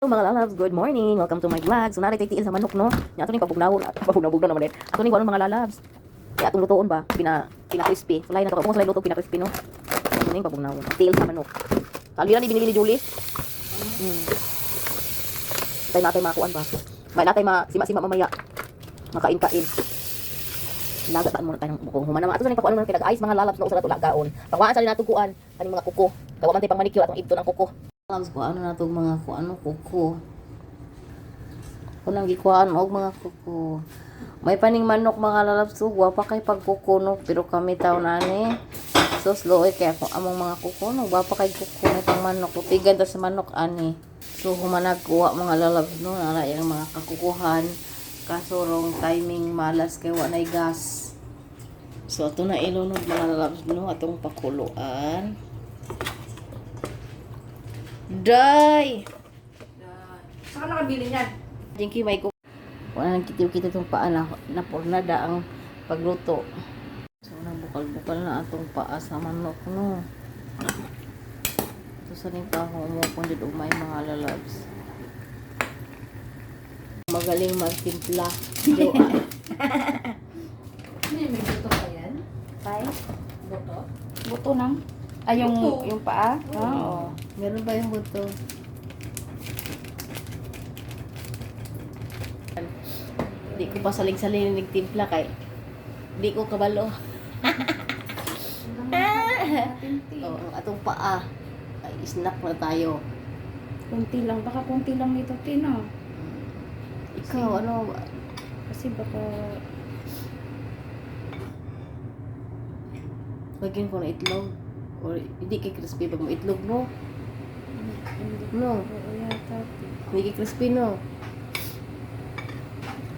Hello mga lalabs, good morning. Welcome to my vlog. So naray tiil sa manok no. Nya ato ning pabugnawon naman din. Ato ning kuno mga lalabs. Kaya atong lutoon ba pina crispy. Sulay na to kung sulay luto pina crispy no. Ato ning pabugnawon. Tiil sa manok. Kalira ni binili ni Julie. Tay natay makuan ba. May natay sima-sima mamaya. Makain-kain. Lagataan mo na tayo ng bukong human naman. Ato sa ning pakuan mo pinag-ice mga lalabs no usa na to lagaon. Pangwaan sa nato kuan kaning mga kuko. Kawa man tay pang manicure atong ibto ng kuko. Lalabs ko ano na to mga kuko. Kunang gikuhaan og mga kuko. May paning manok mga lalabs wa pa kay pagkukuno pero kami taw nani. So slow kaya kung among mga kuko no wa pa kay kuko may pang manok. Tigan ta sa manok ani. So humanag kuha mga lalabs no nara yang mga kakukuhan. Kasurong timing malas kay wa nay gas. So ato na ilunod mga lalabs no atong pakuluan. Day! Saan ka nakabili niyan? Jinky may ko. Wala nang kitiw-kitiw itong paa na napurnada ang pagluto. So nabukal-bukal na atong paa sa manok no. Ito sa ning taho umupon dito may mga lalabs. Magaling magtimpla. Joa. May buto pa yan? Kay? Buto? Buto nang? Ay, Buto. yung paa? Oo. Meron ba yung buto? Di ko pa saling-saling nagtimpla kay di ko kabalo. Oo, ang atong paa. Ay, snack na tayo. Kunti lang. Baka kunti lang nito, Tino. Ikaw, ano? Kasi baka... Lagyan ko na itlog. Or hindi kay crispy pag mo itlog mo. Hindi No. ko yata. Hindi kay crispy no.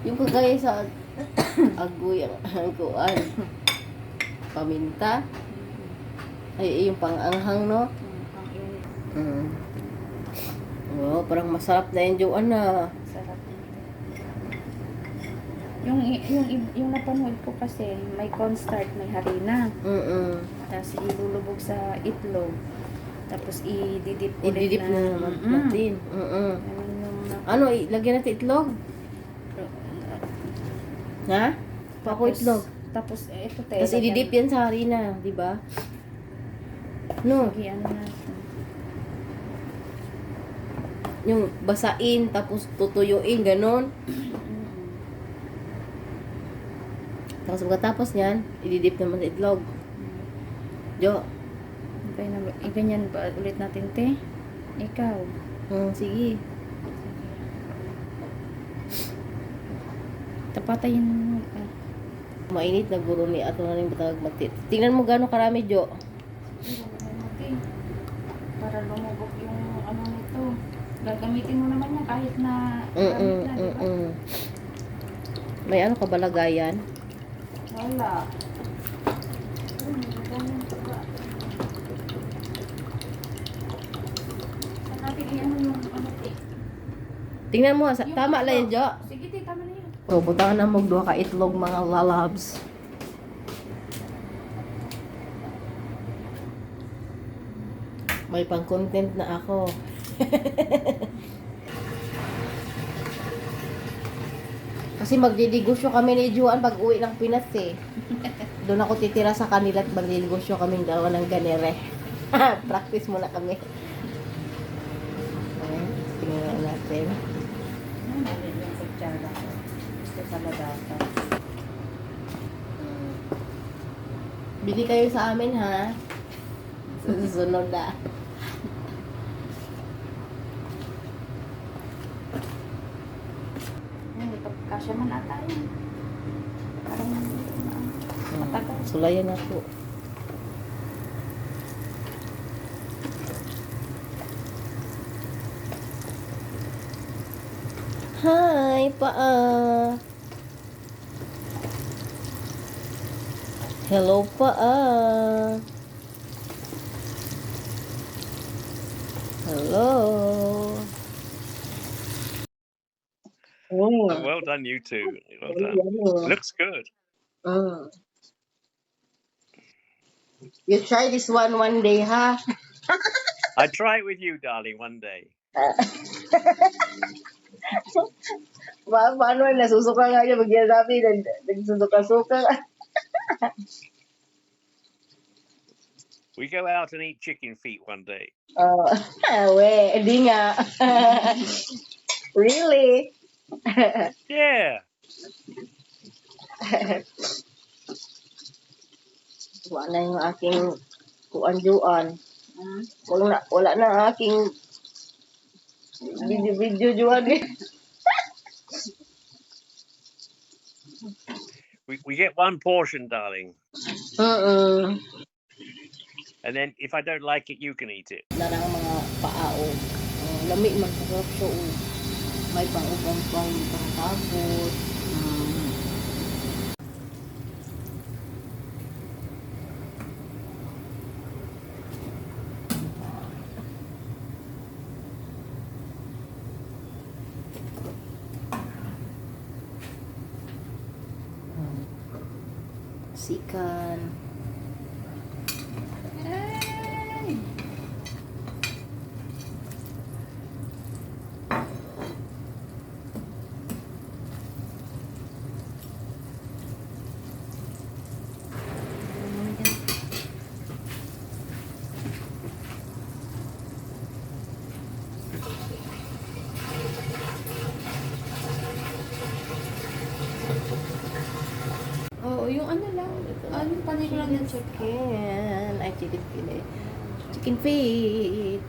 Yung kagaya sa agoy ang kuan. Paminta. Ay, yung panganghang no. Ang init. Oh, parang masarap na yung Joanne na. Sarap nito. Yung napanood ko kasi, may cornstarch, may harina. Tapos ilulubog sa itlog. Tapos ididip ulit Ididip na naman natin. Ganun yung Ano, lagyan natin itlog? Ha? Pako itlog. Tapos ito te. Tapos ididip yan sa harina, di ba? No, Sige, ano natin. yung basain, tapos tutuyuin, ganon. Tapos pagkatapos niyan, ididip naman sa itlog. Jo. Okay na, ganyan ba ulit natin te? Ikaw. Sige. Tapatayin mo. Mainit na guro ni ato na rin batag magtit. Tingnan mo gaano karami, Jo. Para lumubog yung ano nito. Gagamitin mo naman yan kahit na gamit na, di ba? May ano ka ba lagayan? Wala. Saan natin iyan yung ano te? Tingnan mo, Yung tama ano? lang yan, Jo. Sige te, tama na yan. So, butangan na mo duha ka itlog mga lalabs. May pang-content na ako. Kasi magdidegosyo kami ni Juan pag uwi ng Pinas eh. Doon ako titira sa kanila at magdidegosyo kaming dalawa ng ganere. Practice muna kami. Okay, tingnan natin. Yung kutsara ko. Gusto sa ladata. Bili kayo sa amin ha. Sa susunod na. Kasya man ata yun. Parang matagal. Sulayan ako. Hi, paa. Hello, paa. Hello. Oh, well done, you two. Well done. Looks good. You try this one day, ha? I'd try it with you, darling, one day. Paano na nasusuka nga niya bagyan sabi nagsusuka-suka. We go out and eat chicken feet one day. Oh, hindi nga. Really? Yeah. Wala yung aking kuan-juan. Wala na ang aking video juan. We get one portion, darling. And then if I don't like it, you can eat it. Narang mga paao. Lami man sa sarap siya. May pang-ubang pang-takot. Sikan. Oo, yung ano lang. Ano pa nila lang yung chicken. Chicken. Ay, chicken fillet. Chicken feet.